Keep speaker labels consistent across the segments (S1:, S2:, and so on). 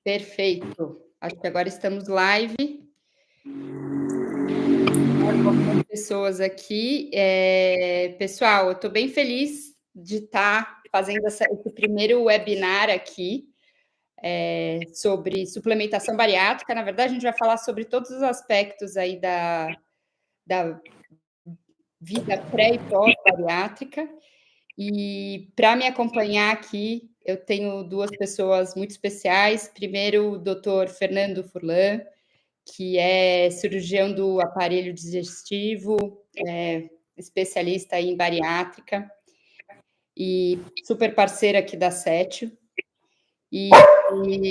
S1: Perfeito. Acho que agora estamos live. Pessoas aqui. Pessoal, eu estou bem feliz de estar fazendo esse primeiro webinar aqui sobre suplementação bariátrica. Na verdade, a gente vai falar sobre todos os aspectos aí da vida pré e pós-bariátrica. E para me acompanhar aqui, eu tenho duas pessoas muito especiais. Primeiro, o Dr. Fernando Furlan, que é cirurgião do aparelho digestivo, especialista em bariátrica e super parceiro aqui da Sétio. E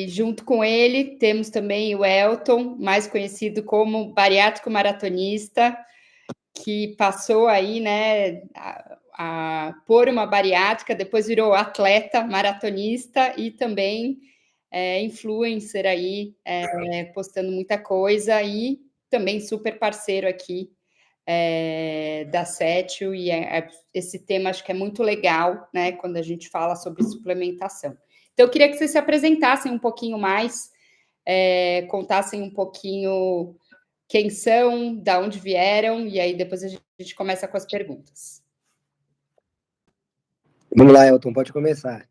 S1: junto com ele temos também o Elton, mais conhecido como bariátrico maratonista, que passou aí, né, por uma bariátrica, depois virou atleta maratonista e também influencer aí, postando muita coisa e também super parceiro aqui da Sétio, e esse tema acho que é muito legal, né, quando a gente fala sobre suplementação. Então, eu queria que vocês se apresentassem um pouquinho mais, contassem um pouquinho quem são, da onde vieram, e aí depois a gente começa com as perguntas.
S2: Vamos lá, Elton, pode começar.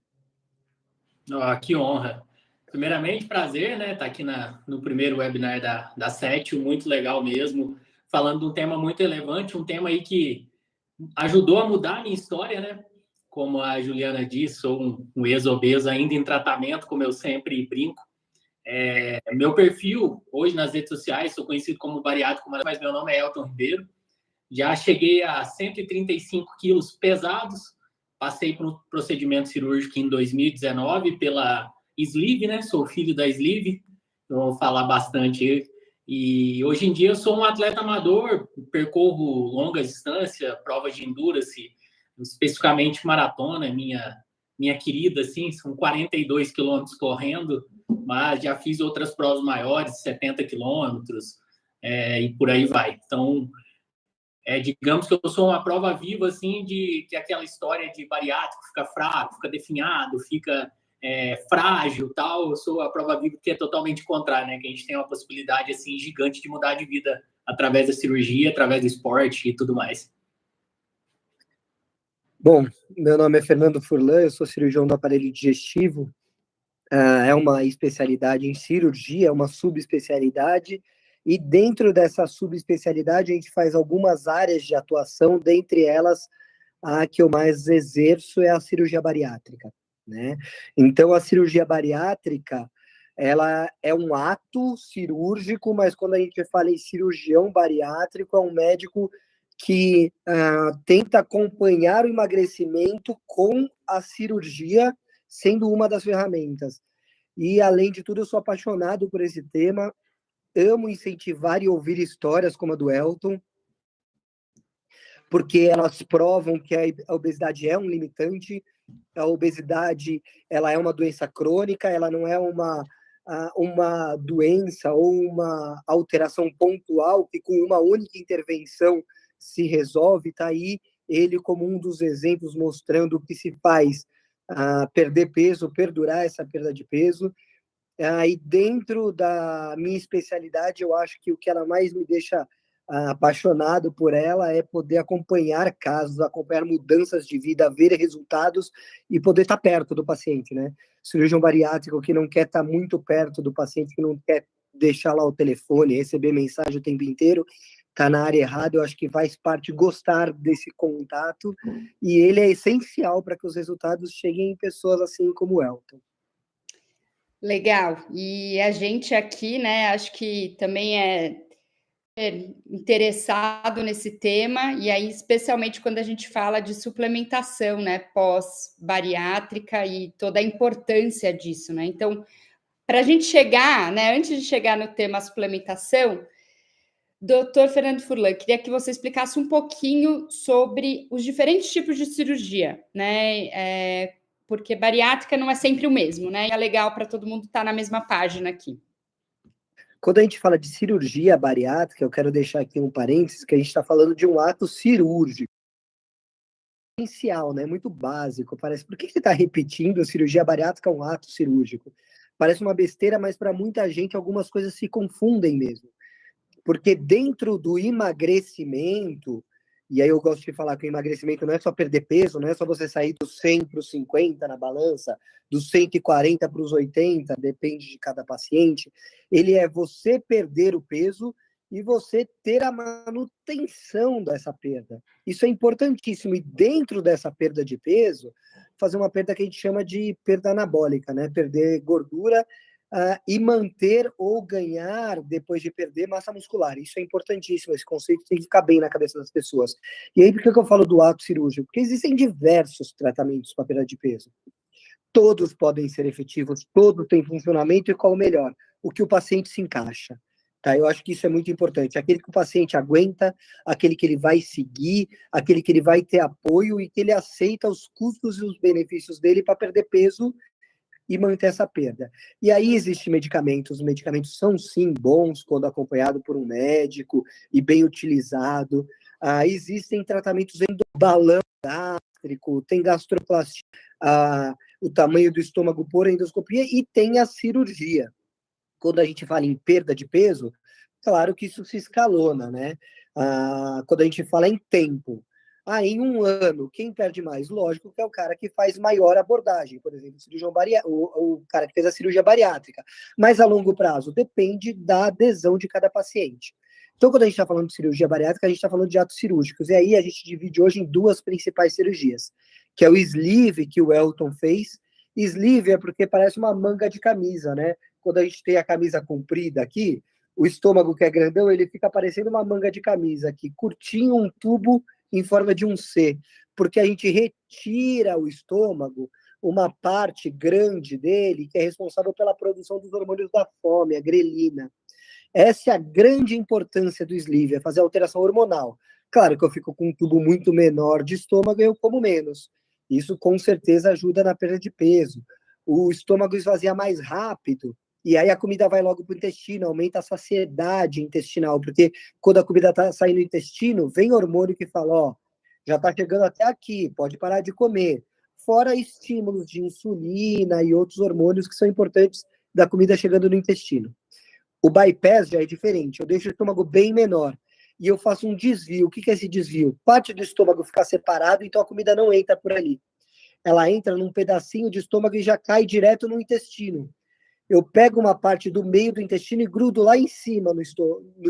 S3: Que honra. Primeiramente, prazer, né, estar aqui no primeiro webinar da Sétio, muito legal mesmo, falando de um tema muito relevante, um tema aí que ajudou a mudar a minha história, né? Como a Juliana disse, sou um ex-obeso ainda em tratamento, como eu sempre brinco. Meu perfil, hoje nas redes sociais, sou conhecido como bariátrico, mas meu nome é Elton Ribeiro. Já cheguei a 135 quilos pesados, passei por um procedimento cirúrgico em 2019 pela Sleeve, né? Sou filho da Sleeve, vou falar bastante. E hoje em dia eu sou um atleta amador, percorro longas distâncias, provas de endurance, especificamente maratona, minha querida, assim, são 42 quilômetros correndo, mas já fiz outras provas maiores, 70 quilômetros, e por aí vai. Então, digamos que eu sou uma prova viva, assim, de que aquela história de bariátrico fica fraco, fica definhado, fica frágil, tal. Eu sou a prova viva que é totalmente contrário, né? Que a gente tem uma possibilidade, assim, gigante de mudar de vida através da cirurgia, através do esporte e tudo mais.
S2: Bom, meu nome é Fernando Furlan, eu sou cirurgião do aparelho digestivo. É uma especialidade em cirurgia, é uma subespecialidade, e dentro dessa subespecialidade a gente faz algumas áreas de atuação, dentre elas a que eu mais exerço é a cirurgia bariátrica, né? Então a cirurgia bariátrica, ela é um ato cirúrgico, mas quando a gente fala em cirurgião bariátrico, é um médico que tenta acompanhar o emagrecimento com a cirurgia sendo uma das ferramentas. E, além de tudo, eu sou apaixonado por esse tema, amo incentivar e ouvir histórias como a do Elton, porque elas provam que a obesidade é um limitante, a obesidade ela é uma doença crônica, ela não é uma doença ou uma alteração pontual que com uma única intervenção se resolve. Está aí ele como um dos exemplos mostrando o que se faz perder peso, perdurar essa perda de peso. E dentro da minha especialidade, eu acho que o que ela mais me deixa apaixonado por ela é poder acompanhar casos, acompanhar mudanças de vida, ver resultados e poder estar perto do paciente, né? Cirurgião bariátrico que não quer estar muito perto do paciente, que não quer deixar lá o telefone, receber mensagem o tempo inteiro, está na área errada. Eu acho que faz parte gostar desse contato, e ele é essencial para que os resultados cheguem em pessoas assim como o Elton.
S1: Legal. E a gente aqui, né, acho que também é interessado nesse tema, e aí especialmente quando a gente fala de suplementação, né, pós-bariátrica e toda a importância disso, né? Então, para a gente chegar, né, antes de chegar no tema suplementação, Dr. Fernando Furlan, queria que você explicasse um pouquinho sobre os diferentes tipos de cirurgia, né? Porque bariátrica não é sempre o mesmo, né? E é legal para todo mundo estar na mesma página aqui.
S2: Quando a gente fala de cirurgia bariátrica, eu quero deixar aqui um parênteses, que a gente está falando de um ato cirúrgico. Essencial, né? Muito básico. Parece, por que você está repetindo? A cirurgia bariátrica é um ato cirúrgico. Parece uma besteira, mas para muita gente algumas coisas se confundem mesmo. Porque dentro do emagrecimento, e aí eu gosto de falar que o emagrecimento não é só perder peso, não é só você sair dos 100 para os 50 na balança, dos 140 para os 80, depende de cada paciente. Ele é você perder o peso e você ter a manutenção dessa perda. Isso é importantíssimo. E dentro dessa perda de peso, fazer uma perda que a gente chama de perda anabólica, né? Perder gordura e manter ou ganhar depois de perder massa muscular. Isso é importantíssimo, esse conceito tem que ficar bem na cabeça das pessoas. E aí, por que eu falo do ato cirúrgico? Porque existem diversos tratamentos para perda de peso. Todos podem ser efetivos, todos têm funcionamento e qual o melhor? O que o paciente se encaixa. Tá? Eu acho que isso é muito importante. Aquele que o paciente aguenta, aquele que ele vai seguir, aquele que ele vai ter apoio e que ele aceita os custos e os benefícios dele para perder peso e manter essa perda. E aí existem medicamentos, os medicamentos são sim bons quando acompanhado por um médico e bem utilizado. Existem tratamentos balão gástrico, tem gastroplastia, o tamanho do estômago por endoscopia e tem a cirurgia. Quando a gente fala em perda de peso, claro que isso se escalona, né? Quando a gente fala em tempo, em um ano, quem perde mais? Lógico que é o cara que faz maior abordagem, por exemplo, o cara que fez a cirurgia bariátrica. Mas a longo prazo, depende da adesão de cada paciente. Então, quando a gente está falando de cirurgia bariátrica, a gente está falando de atos cirúrgicos. E aí a gente divide hoje em duas principais cirurgias, que é o sleeve, que o Elton fez. Sleeve é porque parece uma manga de camisa, né? Quando a gente tem a camisa comprida aqui, o estômago que é grandão, ele fica parecendo uma manga de camisa aqui, curtinho, um tubo em forma de um C, porque a gente retira o estômago, uma parte grande dele, que é responsável pela produção dos hormônios da fome, a grelina. Essa é a grande importância do sleeve, é fazer a alteração hormonal. Claro que eu fico com um tubo muito menor de estômago e eu como menos. Isso com certeza ajuda na perda de peso. O estômago esvazia mais rápido, e aí a comida vai logo para o intestino, aumenta a saciedade intestinal, porque quando a comida está saindo do intestino, vem hormônio que fala, já está chegando até aqui, pode parar de comer. Fora estímulos de insulina e outros hormônios que são importantes da comida chegando no intestino. O bypass já é diferente, eu deixo o estômago bem menor e eu faço um desvio. O que é esse desvio? Parte do estômago fica separado, então a comida não entra por ali. Ela entra num pedacinho de estômago e já cai direto no intestino. Eu pego uma parte do meio do intestino e grudo lá em cima no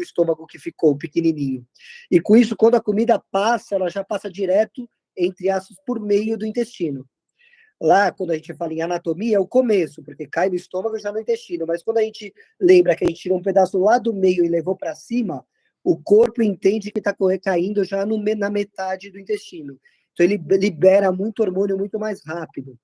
S2: estômago que ficou pequenininho. E com isso, quando a comida passa, ela já passa direto, entre aspas, por meio do intestino. Lá, quando a gente fala em anatomia, é o começo, porque cai no estômago já no intestino. Mas quando a gente lembra que a gente tirou um pedaço lá do meio e levou para cima, o corpo entende que está caindo já na metade do intestino. Então, ele libera muito hormônio muito mais rápido.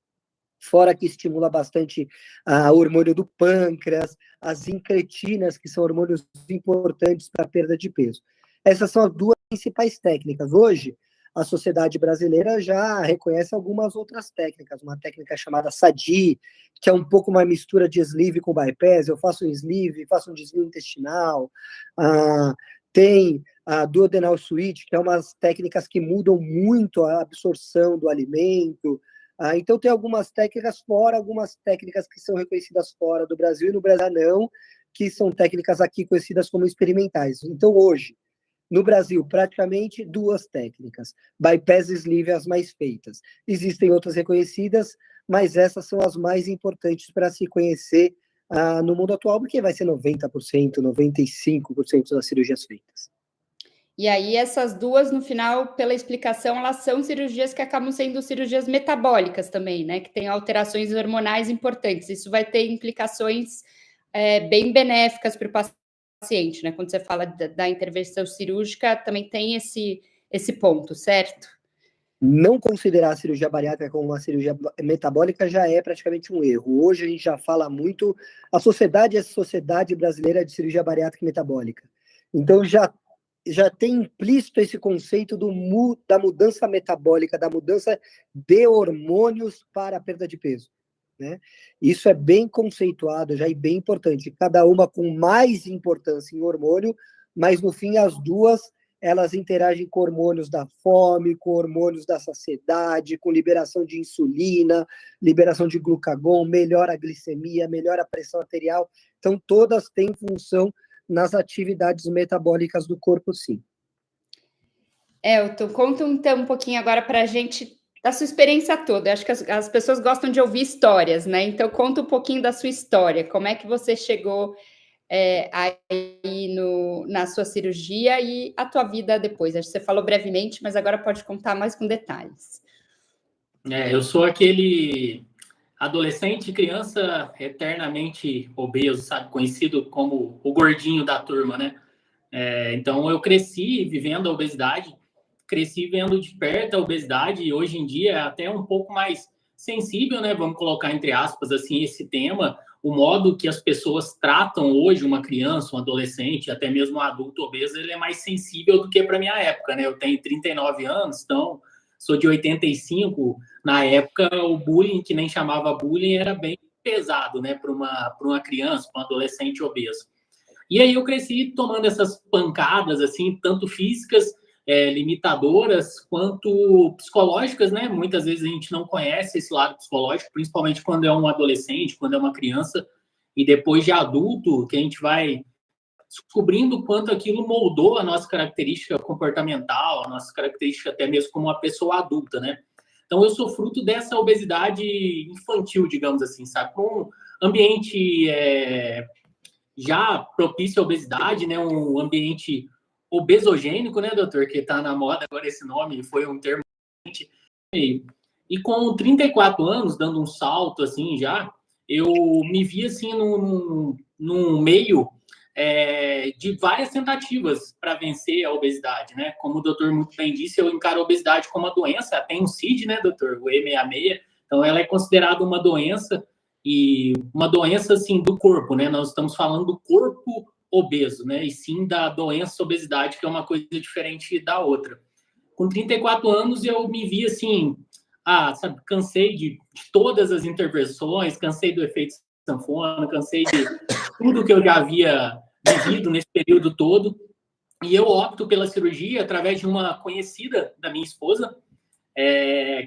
S2: Fora que estimula bastante o hormônio do pâncreas, as incretinas, que são hormônios importantes para a perda de peso. Essas são as duas principais técnicas. Hoje, a sociedade brasileira já reconhece algumas outras técnicas, uma técnica chamada SADI, que é um pouco uma mistura de sleeve com bypass. Eu faço um sleeve, faço um desvio intestinal, tem a duodenal switch, que é umas técnicas que mudam muito a absorção do alimento. Então, tem algumas técnicas fora, algumas técnicas que são reconhecidas fora do Brasil e no Brasil não, que são técnicas aqui conhecidas como experimentais. Então, hoje, no Brasil, praticamente duas técnicas. Bypass e sleeve as mais feitas. Existem outras reconhecidas, mas essas são as mais importantes para se conhecer no mundo atual, porque vai ser 90%, 95% das cirurgias feitas.
S1: E aí, essas duas, no final, pela explicação, elas são cirurgias que acabam sendo cirurgias metabólicas também, né? Que tem alterações hormonais importantes. Isso vai ter implicações bem benéficas para o paciente, né? Quando você fala da intervenção cirúrgica, também tem esse ponto, certo?
S2: Não considerar a cirurgia bariátrica como uma cirurgia metabólica já é praticamente um erro. Hoje a gente já fala muito, a Sociedade Brasileira de Cirurgia Bariátrica e Metabólica. Então já tem implícito esse conceito da mudança metabólica, da mudança de hormônios para a perda de peso, né? Isso é bem conceituado já e bem importante, cada uma com mais importância em hormônio, mas no fim as duas elas interagem com hormônios da fome, com hormônios da saciedade, com liberação de insulina, liberação de glucagon, melhora a glicemia, melhora a pressão arterial. Então, todas têm função nas atividades metabólicas do corpo, sim.
S1: Elton, conta então um pouquinho agora para a gente da sua experiência toda. Eu acho que as pessoas gostam de ouvir histórias, né? Então, conta um pouquinho da sua história. Como é que você chegou aí na sua cirurgia e a tua vida depois? Acho que você falou brevemente, mas agora pode contar mais com detalhes.
S3: Eu sou aquele adolescente, criança eternamente obeso, sabe? Conhecido como o gordinho da turma, né? Então, eu cresci vivendo a obesidade, cresci vendo de perto a obesidade e hoje em dia é até um pouco mais sensível, né? Vamos colocar entre aspas assim esse tema, o modo que as pessoas tratam hoje uma criança, um adolescente, até mesmo um adulto obeso, ele é mais sensível do que para minha época, né? Eu tenho 39 anos, então sou de 85. Na época, o bullying, que nem chamava bullying, era bem pesado, né? Para uma criança, para um adolescente obeso. E aí eu cresci tomando essas pancadas, assim, tanto físicas, limitadoras, quanto psicológicas, né? Muitas vezes a gente não conhece esse lado psicológico, principalmente quando é um adolescente, quando é uma criança, e depois de adulto, que a gente vai descobrindo o quanto aquilo moldou a nossa característica comportamental, a nossa característica até mesmo como uma pessoa adulta, né? Então, eu sou fruto dessa obesidade infantil, digamos assim, sabe? Com um ambiente já propício à obesidade, né? Um ambiente obesogênico, né, doutor? Que está na moda agora esse nome, foi um termo. E com 34 anos, dando um salto, assim, já, eu me vi, assim, num meio de várias tentativas para vencer a obesidade, né? Como o doutor muito bem disse, eu encaro a obesidade como uma doença, tem um CID, né, doutor? O E66, então ela é considerada uma doença, e uma doença, assim, do corpo, né? Nós estamos falando do corpo obeso, né? E sim da doença obesidade, que é uma coisa diferente da outra. Com 34 anos, eu me vi, assim, sabe, cansei de todas as intervenções, cansei do efeito sanfona, cansei de tudo que eu já havia vivido nesse período todo, e eu opto pela cirurgia através de uma conhecida da minha esposa,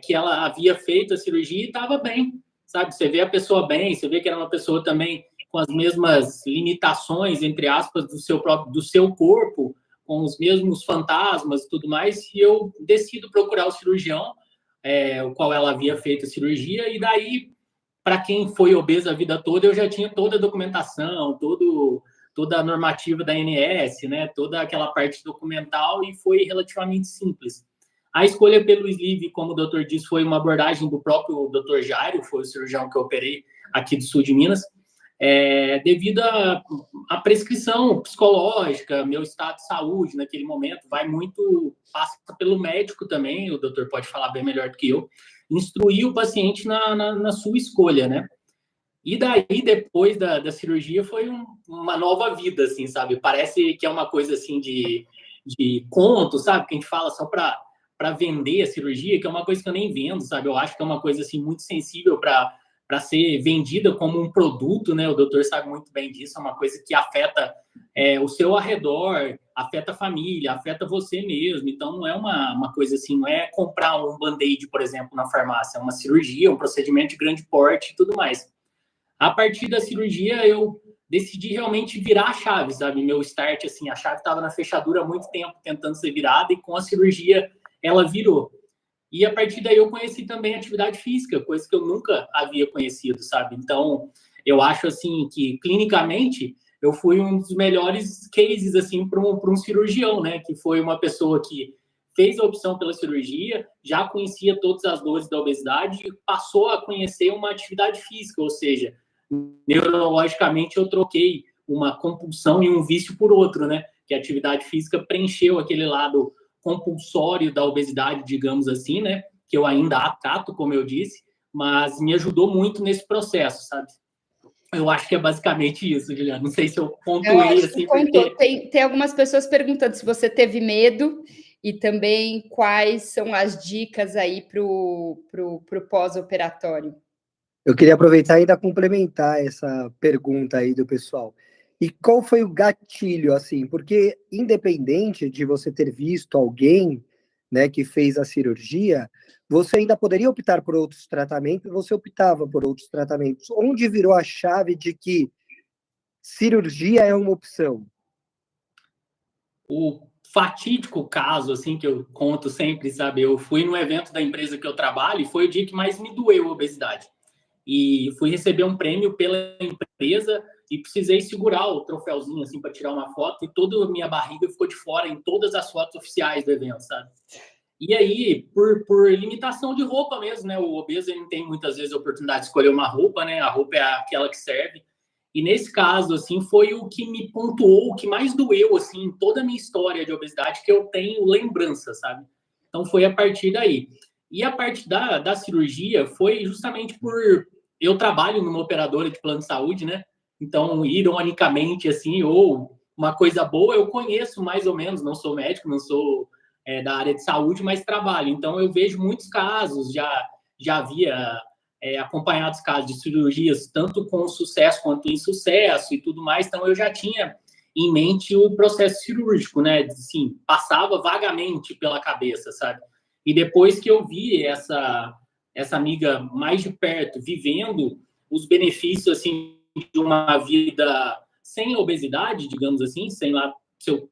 S3: que ela havia feito a cirurgia e estava bem, sabe? Você vê a pessoa bem, você vê que era uma pessoa também com as mesmas limitações, entre aspas, do seu corpo, com os mesmos fantasmas e tudo mais, e eu decido procurar o cirurgião, o qual ela havia feito a cirurgia, e daí, para quem foi obeso a vida toda, eu já tinha toda a documentação, toda a normativa da ANS, né, toda aquela parte documental, e foi relativamente simples. A escolha pelo sleeve, como o doutor disse, foi uma abordagem do próprio doutor Jairo, foi o cirurgião que eu operei aqui do sul de Minas, devido à prescrição psicológica, meu estado de saúde naquele momento, passa pelo médico também, o doutor pode falar bem melhor do que eu, instruir o paciente na sua escolha, né? E daí, depois da cirurgia, foi uma nova vida, assim, sabe? Parece que é uma coisa, assim, de conto, sabe? Que a gente fala só para vender a cirurgia, que é uma coisa que eu nem vendo, sabe? Eu acho que é uma coisa, assim, muito sensível para ser vendida como um produto, né? O doutor sabe muito bem disso, é uma coisa que afeta o seu arredor, afeta a família, afeta você mesmo. Então, não é uma coisa assim, não é comprar um band-aid, por exemplo, na farmácia, é uma cirurgia, um procedimento de grande porte e tudo mais. A partir da cirurgia, eu decidi realmente virar a chave, sabe? Meu start, assim, a chave estava na fechadura há muito tempo, tentando ser virada, e com a cirurgia ela virou. E a partir daí eu conheci também atividade física, coisa que eu nunca havia conhecido, sabe? Então, eu acho, assim, que clinicamente eu fui um dos melhores cases, assim, para um cirurgião, né? Que foi uma pessoa que fez a opção pela cirurgia, já conhecia todas as dores da obesidade e passou a conhecer uma atividade física, ou seja, neurologicamente eu troquei uma compulsão e um vício por outro, né? Que a atividade física preencheu aquele lado compulsório da obesidade, digamos assim, né? Que eu ainda atrato, como eu disse, mas me ajudou muito nesse processo, sabe? Eu acho que é basicamente isso, Juliana. Não sei se eu pontuei assim, porque...
S1: Tem algumas pessoas perguntando se você teve medo e também quais são as dicas aí para o pós-operatório.
S2: Eu queria aproveitar e ainda complementar essa pergunta aí do pessoal. E qual foi o gatilho, assim? Porque independente de você ter visto alguém, né, que fez a cirurgia, você ainda poderia optar por outros tratamentos, você optava por outros tratamentos. Onde virou a chave de que cirurgia é uma opção?
S3: O fatídico caso, assim, que eu conto sempre, sabe? Eu fui no evento da empresa que eu trabalho e foi o dia que mais me doeu a obesidade. E fui receber um prêmio pela empresa e precisei segurar o troféuzinho, assim, para tirar uma foto, e toda a minha barriga ficou de fora em todas as fotos oficiais do evento, sabe? E aí, por limitação de roupa mesmo, né? O obeso ele não tem muitas vezes a oportunidade de escolher uma roupa, né? A roupa é aquela que serve. E nesse caso, assim, foi o que me pontuou, o que mais doeu, assim, em toda a minha história de obesidade, que eu tenho lembrança, sabe? Então foi a partir daí. E a parte da cirurgia foi justamente por... Eu trabalho numa operadora de plano de saúde, né? Então, ironicamente, assim, ou uma coisa boa, eu conheço mais ou menos, não sou médico, não sou da área de saúde, mas trabalho. Então, eu vejo muitos casos, já havia acompanhado casos de cirurgias, tanto com sucesso quanto insucesso e tudo mais. Então, eu já tinha em mente o processo cirúrgico, né? Assim, passava vagamente pela cabeça, sabe? E depois que eu vi essa amiga mais de perto, vivendo os benefícios, assim, de uma vida sem obesidade, digamos assim, sem lá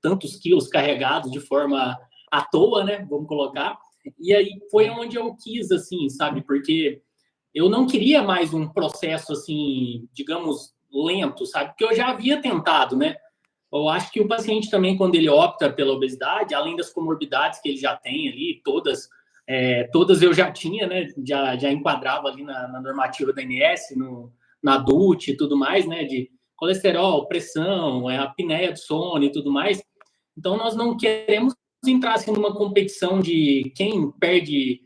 S3: tantos quilos carregados de forma à toa, né? Vamos colocar. E aí foi onde eu quis, assim, sabe? Porque eu não queria mais um processo, assim, digamos, lento, sabe? Porque eu já havia tentado, né? Eu acho que o paciente também, quando ele opta pela obesidade, além das comorbidades que ele já tem ali, todas eu já tinha, né? Já enquadrava ali na normativa da ANS, na DUT e tudo mais, né? De colesterol, pressão, a apneia do sono e tudo mais. Então, nós não queremos entrar assim, numa competição de quem perde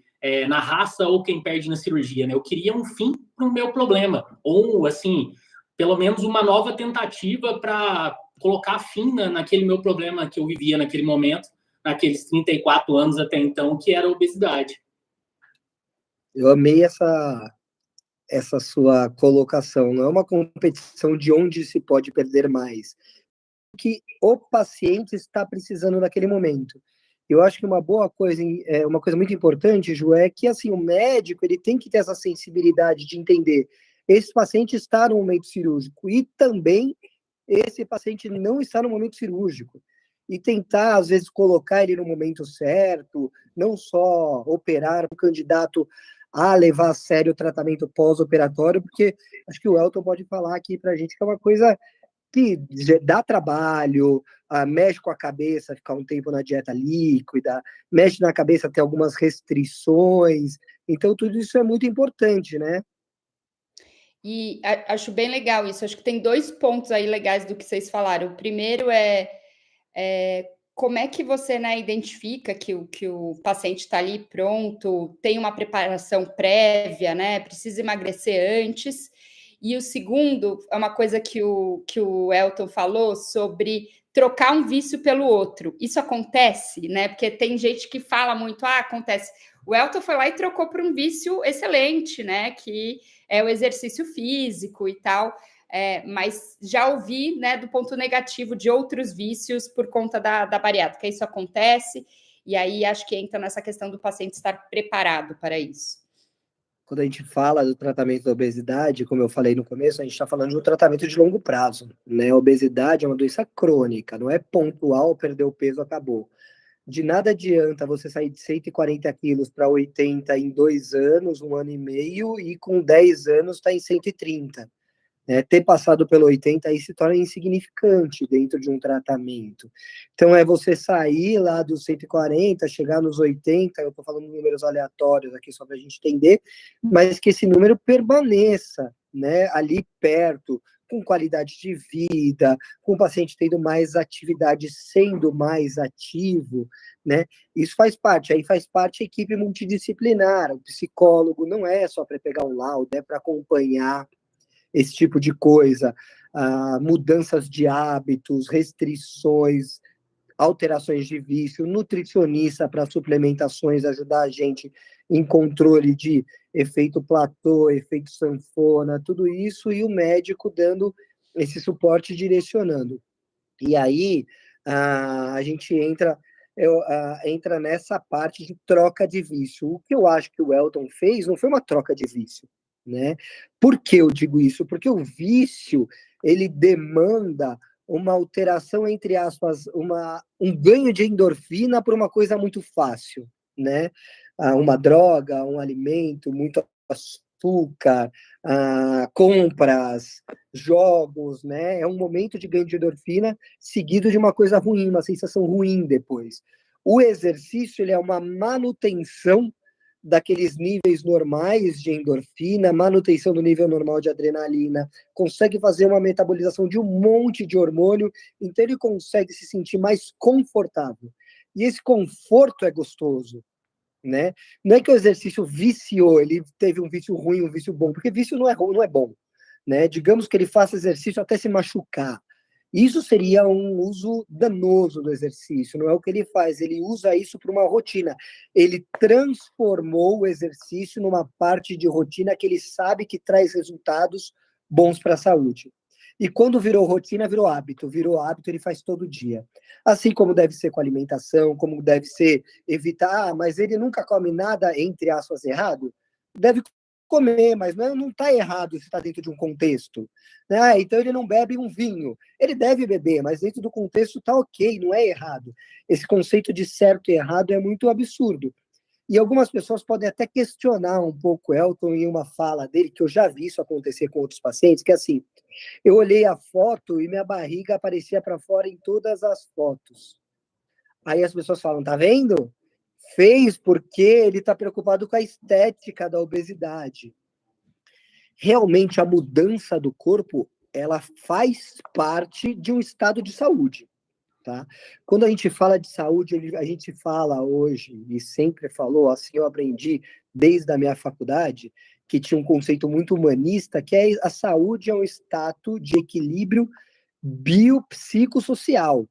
S3: na raça ou quem perde na cirurgia, né? Eu queria um fim para o meu problema, ou, assim, pelo menos uma nova tentativa para colocar fim naquele meu problema que eu vivia naquele momento, naqueles 34 anos até então, que era a obesidade.
S2: Eu amei essa sua colocação. Não é uma competição de onde se pode perder mais, que o paciente está precisando naquele momento. Eu acho que uma boa coisa, uma coisa muito importante, Ju, é que assim, o médico ele tem que ter essa sensibilidade de entender esse paciente está no momento cirúrgico e também esse paciente não está no momento cirúrgico. E tentar, às vezes, colocar ele no momento certo, não só operar o candidato a levar a sério o tratamento pós-operatório, porque acho que o Elton pode falar aqui para a gente que é uma coisa que dá trabalho, mexe com a cabeça, ficar um tempo na dieta líquida, mexe na cabeça, ter algumas restrições. Então, tudo isso é muito importante, né?
S1: E acho bem legal isso. Acho que tem 2 pontos aí legais do que vocês falaram. O primeiro é como é que você, né, identifica que o paciente está ali pronto, tem uma preparação prévia, né? Precisa emagrecer antes. E o segundo é uma coisa que o Elton falou sobre trocar um vício pelo outro. Isso acontece, né? Porque tem gente que fala muito, acontece. O Elton foi lá e trocou por um vício excelente, né? Que é o exercício físico e tal. Mas já ouvi, né, do ponto negativo de outros vícios por conta da bariátrica. Isso acontece, e aí acho que entra nessa questão do paciente estar preparado para isso.
S2: Quando a gente fala do tratamento da obesidade, como eu falei no começo, a gente está falando de um tratamento de longo prazo, né? A obesidade é uma doença crônica, não é pontual, perdeu o peso, acabou. De nada adianta você sair de 140 quilos para 80 em 2 anos, 1 ano e meio, e com 10 anos está em 130. Ter passado pelo 80 aí se torna insignificante dentro de um tratamento. Então, é você sair lá dos 140, chegar nos 80, eu estou falando de números aleatórios aqui só para a gente entender, mas que esse número permaneça, né, ali perto, com qualidade de vida, com o paciente tendo mais atividade, sendo mais ativo, né? Isso faz parte. Aí faz parte a equipe multidisciplinar, o psicólogo não é só para pegar um laudo, é para acompanhar esse tipo de coisa, mudanças de hábitos, restrições, alterações de vício, nutricionista para suplementações, ajudar a gente em controle de efeito platô, efeito sanfona, tudo isso, e o médico dando esse suporte direcionando. E aí a gente entra nessa parte de troca de vício. O que eu acho que o Elton fez não foi uma troca de vício, né? Por que eu digo isso? Porque o vício, ele demanda uma alteração, entre aspas, um ganho de endorfina por uma coisa muito fácil, né? Uma droga, um alimento, muito açúcar, compras, jogos, né? É um momento de ganho de endorfina seguido de uma coisa ruim, uma sensação ruim depois. O exercício, ele é uma manutenção daqueles níveis normais de endorfina, manutenção do nível normal de adrenalina, consegue fazer uma metabolização de um monte de hormônio, então ele consegue se sentir mais confortável. E esse conforto é gostoso, né? Não é que o exercício viciou, ele teve um vício ruim, um vício bom, porque vício não é bom, né? Digamos que ele faça exercício até se machucar. Isso seria um uso danoso do exercício, não é o que ele faz, ele usa isso para uma rotina. Ele transformou o exercício numa parte de rotina que ele sabe que traz resultados bons para a saúde. E quando virou rotina, virou hábito, ele faz todo dia. Assim como deve ser com alimentação, como deve ser evitar, mas ele nunca come nada, entre aspas, errado. Deve comer, mas não está errado se está dentro de um contexto. Né? Então ele não bebe um vinho. Ele deve beber, mas dentro do contexto está ok, não é errado. Esse conceito de certo e errado é muito absurdo. E algumas pessoas podem até questionar um pouco o Elton em uma fala dele, que eu já vi isso acontecer com outros pacientes, que é assim, eu olhei a foto e minha barriga aparecia para fora em todas as fotos. Aí as pessoas falam, tá vendo? Fez porque ele está preocupado com a estética da obesidade. Realmente, a mudança do corpo, ela faz parte de um estado de saúde. Tá? Quando a gente fala de saúde, a gente fala hoje, e sempre falou, assim eu aprendi desde a minha faculdade, que tinha um conceito muito humanista, que é a saúde é um estado de equilíbrio biopsicossocial.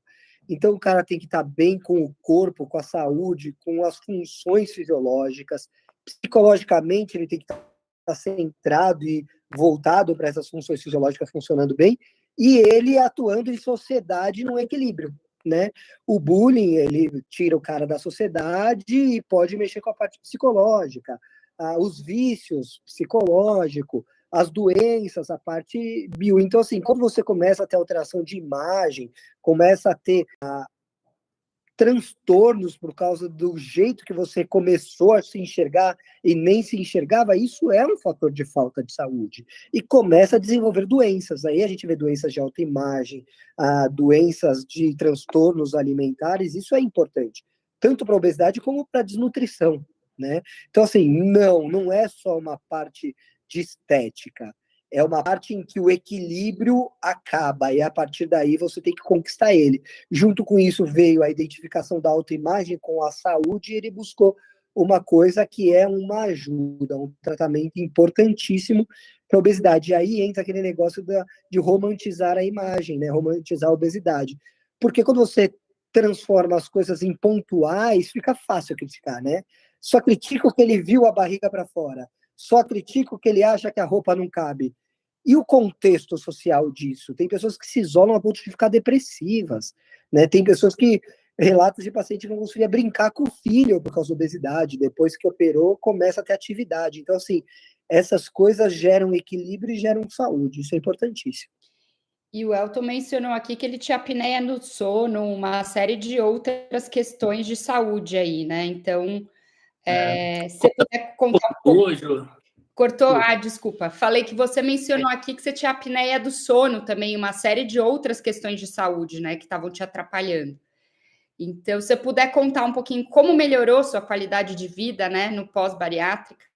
S2: Então, o cara tem que estar bem com o corpo, com a saúde, com as funções fisiológicas. Psicologicamente, ele tem que estar centrado e voltado para essas funções fisiológicas funcionando bem, e ele atuando em sociedade num equilíbrio, né? O bullying, ele tira o cara da sociedade e pode mexer com a parte psicológica. Os vícios psicológicos, as doenças, a parte bio. Então, assim, quando você começa a ter alteração de imagem, começa a ter transtornos por causa do jeito que você começou a se enxergar e nem se enxergava, isso é um fator de falta de saúde. E começa a desenvolver doenças. Aí a gente vê doenças de autoimagem, doenças de transtornos alimentares, isso é importante, tanto para a obesidade como para a desnutrição, né? Então, assim, não é só uma parte de estética, é uma parte em que o equilíbrio acaba, e a partir daí você tem que conquistar ele. Junto com isso veio a identificação da autoimagem com a saúde, e ele buscou uma coisa que é uma ajuda, um tratamento importantíssimo para a obesidade. E aí entra aquele negócio de romantizar a imagem, né? Romantizar a obesidade. Porque quando você transforma as coisas em pontuais, fica fácil criticar, né? Só critica o que ele viu a barriga para fora. Só critica o que ele acha que a roupa não cabe. E o contexto social disso? Tem pessoas que se isolam a ponto de ficar depressivas, né? Tem pessoas que, relatos de paciente que não conseguia brincar com o filho por causa da obesidade, depois que operou, começa a ter atividade. Então, assim, essas coisas geram equilíbrio e geram saúde, isso é importantíssimo.
S1: E o Elton mencionou aqui que ele tinha apneia no sono, uma série de outras questões de saúde aí, né? Então, se puder contar um pouco... Cortou? Desculpa. Falei que você mencionou aqui que você tinha apneia do sono também, uma série de outras questões de saúde, né, que estavam te atrapalhando. Então, se você puder contar um pouquinho como melhorou sua qualidade de vida, né, no pós-bariátrica.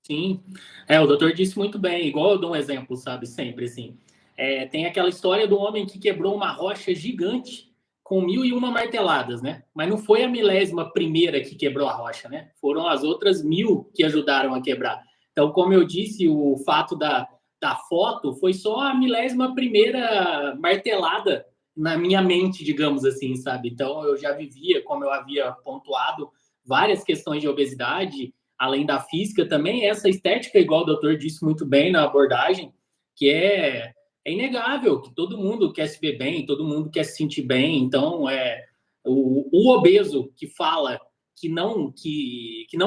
S3: Sim, o doutor disse muito bem, igual eu dou um exemplo, sabe, sempre assim. Tem aquela história do homem que quebrou uma rocha gigante com 1001 marteladas, né? Mas não foi a 1001ª que quebrou a rocha, né? Foram as outras 1000 que ajudaram a quebrar. Então, como eu disse, o fato da foto foi só a 1001ª martelada na minha mente, digamos assim, sabe? Então, eu já vivia, como eu havia pontuado, várias questões de obesidade, além da física também, essa estética, igual o doutor disse muito bem na abordagem, que é é inegável que todo mundo quer se ver bem, todo mundo quer se sentir bem. Então, o obeso que fala que não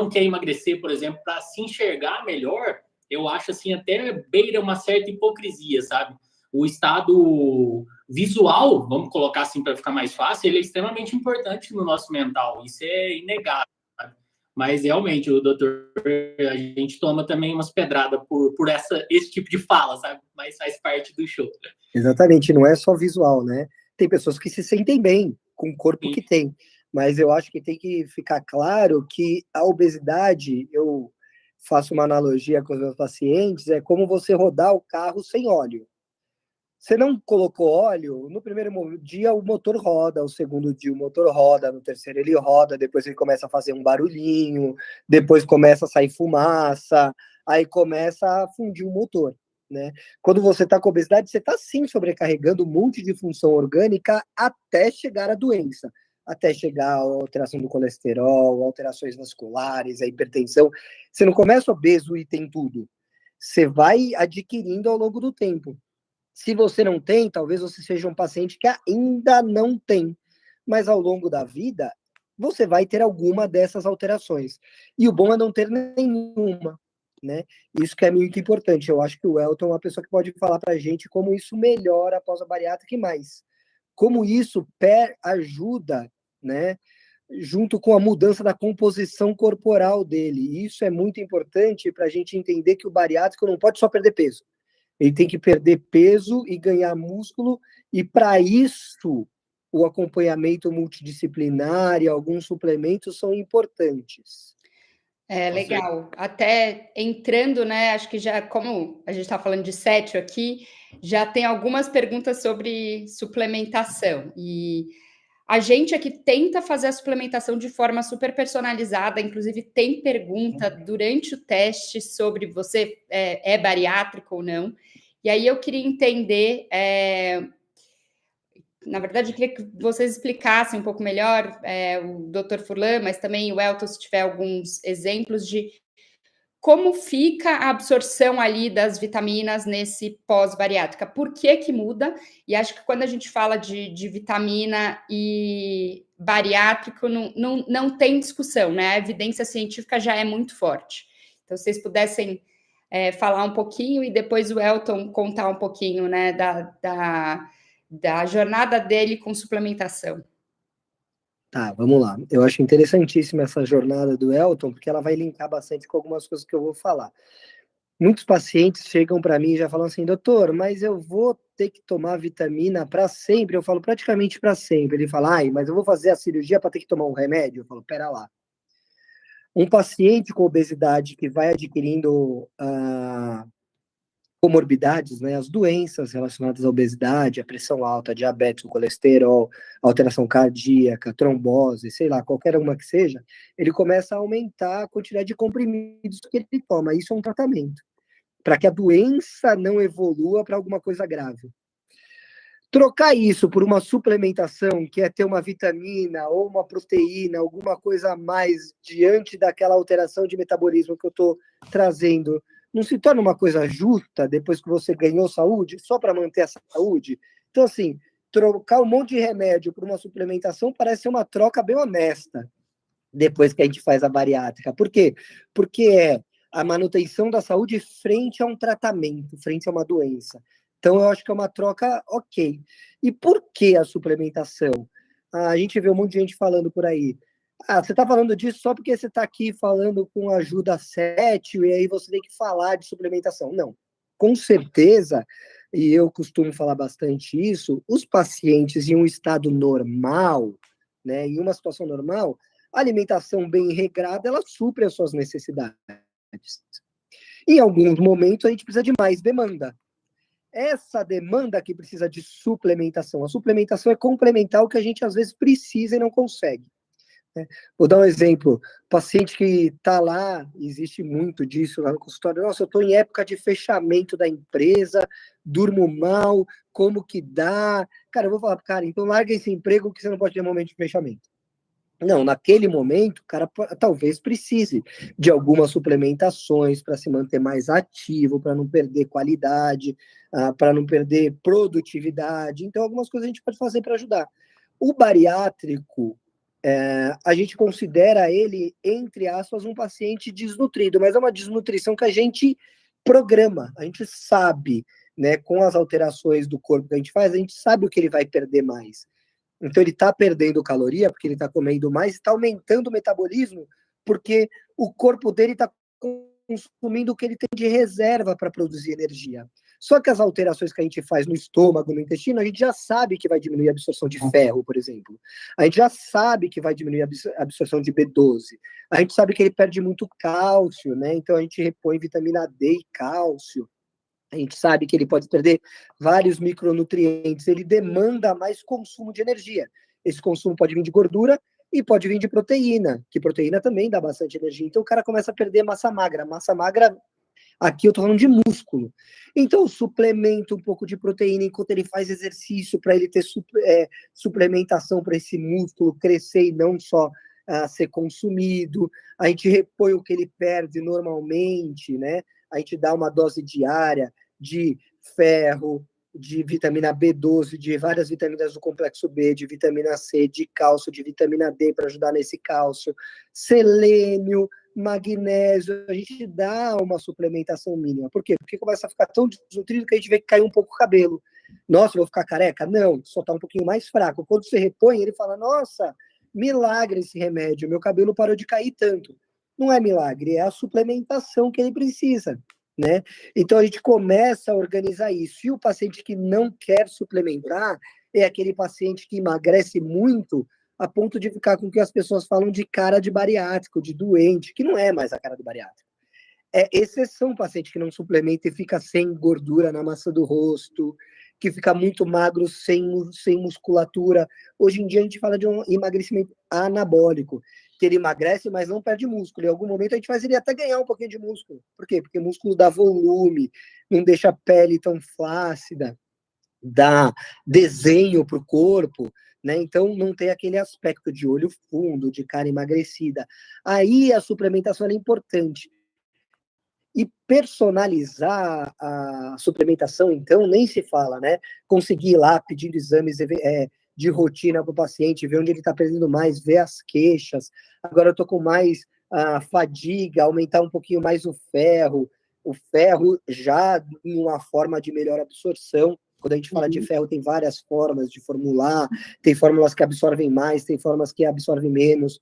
S3: quer emagrecer, por exemplo, para se enxergar melhor, eu acho assim até beira uma certa hipocrisia, sabe? O estado visual, vamos colocar assim para ficar mais fácil, ele é extremamente importante no nosso mental. Isso é inegável, sabe? Mas realmente, o doutor, a gente toma também umas pedradas por esse tipo de fala, sabe? Mas faz parte do show.
S2: Exatamente, não é só visual, né? Tem pessoas que se sentem bem com o corpo que tem, mas eu acho que tem que ficar claro que a obesidade, eu faço uma analogia com os meus pacientes, é como você rodar o carro sem óleo. Você não colocou óleo, no primeiro dia o motor roda, o segundo dia o motor roda, no terceiro ele roda, depois ele começa a fazer um barulhinho, depois começa a sair fumaça, aí começa a fundir o motor, né? Quando você está com obesidade, você está sim sobrecarregando um monte de função orgânica até chegar à doença, até chegar à alteração do colesterol, alterações vasculares, a hipertensão. Você não começa obeso e tem tudo. Você vai adquirindo ao longo do tempo. Se você não tem, talvez você seja um paciente que ainda não tem, mas ao longo da vida, você vai ter alguma dessas alterações. E o bom é não ter nenhuma, né? Isso que é muito importante. Eu acho que o Elton é uma pessoa que pode falar para a gente como isso melhora após a bariátrica e mais. Como isso ajuda, né? Junto com a mudança da composição corporal dele. Isso é muito importante para a gente entender que o bariátrico não pode só perder peso. Ele tem que perder peso e ganhar músculo, e para isso o acompanhamento multidisciplinar e alguns suplementos são importantes.
S1: É legal. Até entrando, né? Acho que já, como a gente está falando de sétio aqui, já tem algumas perguntas sobre suplementação. E a gente aqui tenta fazer a suplementação de forma super personalizada, inclusive tem pergunta durante o teste sobre você é bariátrico ou não. E aí eu queria entender, na verdade, eu queria que vocês explicassem um pouco melhor, o Dr. Furlan, mas também o Elton, se tiver alguns exemplos de como fica a absorção ali das vitaminas nesse pós-bariátrica? Por que muda? E acho que quando a gente fala de vitamina e bariátrico, não tem discussão, né? A evidência científica já é muito forte. Então, se vocês pudessem falar um pouquinho e depois o Elton contar um pouquinho, né, da jornada dele com suplementação.
S2: Tá, vamos lá. Eu acho interessantíssima essa jornada do Elton, porque ela vai linkar bastante com algumas coisas que eu vou falar. Muitos pacientes chegam para mim e já falam assim, doutor, mas eu vou ter que tomar vitamina para sempre? Eu falo, praticamente para sempre. Ele fala, mas eu vou fazer a cirurgia para ter que tomar um remédio? Eu falo, pera lá. Um paciente com obesidade que vai adquirindo comorbidades, né, as doenças relacionadas à obesidade, a pressão alta, diabetes, o colesterol, alteração cardíaca, trombose, sei lá, qualquer uma que seja, ele começa a aumentar a quantidade de comprimidos que ele toma. Isso é um tratamento, para que a doença não evolua para alguma coisa grave. Trocar isso por uma suplementação, que é ter uma vitamina ou uma proteína, alguma coisa a mais diante daquela alteração de metabolismo que eu estou trazendo, não se torna uma coisa justa depois que você ganhou saúde, só para manter a saúde? Então, assim, trocar um monte de remédio por uma suplementação parece ser uma troca bem honesta depois que a gente faz a bariátrica. Por quê? Porque é a manutenção da saúde frente a um tratamento, frente a uma doença. Então, eu acho que é uma troca ok. E por que a suplementação? A gente vê um monte de gente falando por aí. Você está falando disso só porque você está aqui falando com ajuda sétil e aí você tem que falar de suplementação. Não. Com certeza, e eu costumo falar bastante isso, os pacientes em um estado normal, né, em uma situação normal, a alimentação bem regrada, ela supre as suas necessidades. Em alguns momentos, a gente precisa de mais demanda. Essa demanda que precisa de suplementação. A suplementação é complementar o que a gente às vezes precisa e não consegue. Vou dar um exemplo. Paciente que está lá, existe muito disso lá no consultório. Nossa, eu estou em época de fechamento da empresa, durmo mal, como que dá? Cara, eu vou falar, cara, então larga esse emprego que você não pode ter momento de fechamento. Não, naquele momento, o cara talvez precise de algumas suplementações para se manter mais ativo, para não perder qualidade, para não perder produtividade. Então, algumas coisas a gente pode fazer para ajudar. O bariátrico, a gente considera ele, entre aspas, um paciente desnutrido, mas é uma desnutrição que a gente programa, a gente sabe, né, com as alterações do corpo que a gente faz, a gente sabe o que ele vai perder mais. Então, ele está perdendo caloria porque ele está comendo mais, está aumentando o metabolismo porque o corpo dele está consumindo o que ele tem de reserva para produzir energia. Só que as alterações que a gente faz no estômago, no intestino, a gente já sabe que vai diminuir a absorção de ferro, por exemplo. A gente já sabe que vai diminuir a absorção de B12. A gente sabe que ele perde muito cálcio, né? Então, a gente repõe vitamina D e cálcio. A gente sabe que ele pode perder vários micronutrientes, ele demanda mais consumo de energia. Esse consumo pode vir de gordura e pode vir de proteína, que proteína também dá bastante energia. Então o cara começa a perder massa magra. Massa magra, aqui eu tô falando de músculo. Então suplementa um pouco de proteína enquanto ele faz exercício, para ele ter suplementação para esse músculo crescer e não só ser consumido. A gente repõe o que ele perde normalmente, né? A gente dá uma dose diária de ferro, de vitamina B12, de várias vitaminas do complexo B, de vitamina C, de cálcio, de vitamina D para ajudar nesse cálcio, selênio, magnésio, a gente dá uma suplementação mínima. Por quê? Porque começa a ficar tão desnutrido que a gente vê que cai um pouco o cabelo. Nossa, eu vou ficar careca? Não, só tá um pouquinho mais fraco. Quando você repõe, ele fala, nossa, milagre esse remédio, meu cabelo parou de cair tanto. Não é milagre, é a suplementação que ele precisa, né? Então a gente começa a organizar isso. E o paciente que não quer suplementar é aquele paciente que emagrece muito a ponto de ficar com o que as pessoas falam de cara de bariátrico, de doente, que não é mais a cara do bariátrico. É exceção o paciente que não suplementa e fica sem gordura na massa do rosto, que fica muito magro, sem musculatura. Hoje em dia a gente fala de um emagrecimento anabólico, que ele emagrece, mas não perde músculo. Em algum momento a gente faz ele até ganhar um pouquinho de músculo. Por quê? Porque músculo dá volume, não deixa a pele tão flácida, dá desenho para o corpo, né? Então não tem aquele aspecto de olho fundo, de cara emagrecida. Aí a suplementação é importante. E personalizar a suplementação, então, nem se fala, né? Conseguir ir lá pedindo exames de rotina para o paciente, ver onde ele está perdendo mais, ver as queixas. Agora eu estou com mais fadiga, aumentar um pouquinho mais o ferro já em uma forma de melhor absorção. Quando a gente fala de ferro, tem várias formas de formular, tem fórmulas que absorvem mais, tem formas que absorvem menos.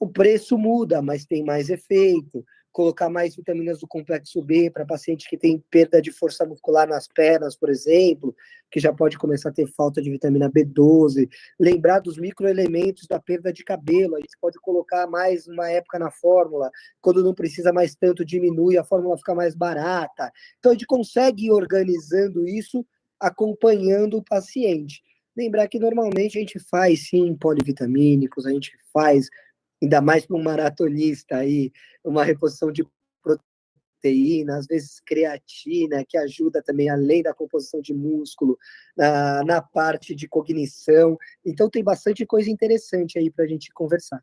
S2: O preço muda, mas tem mais efeito. Colocar mais vitaminas do complexo B para paciente que tem perda de força muscular nas pernas, por exemplo, que já pode começar a ter falta de vitamina B12. Lembrar dos microelementos da perda de cabelo. A gente pode colocar mais uma época na fórmula. Quando não precisa mais tanto, diminui, a fórmula fica mais barata. Então, a gente consegue ir organizando isso, acompanhando o paciente. Lembrar que normalmente a gente faz, sim, polivitamínicos, a gente faz, ainda mais para um maratonista aí, uma reposição de proteína, às vezes creatina, que ajuda também, além da composição de músculo, na parte de cognição. Então, tem bastante coisa interessante aí para a gente conversar.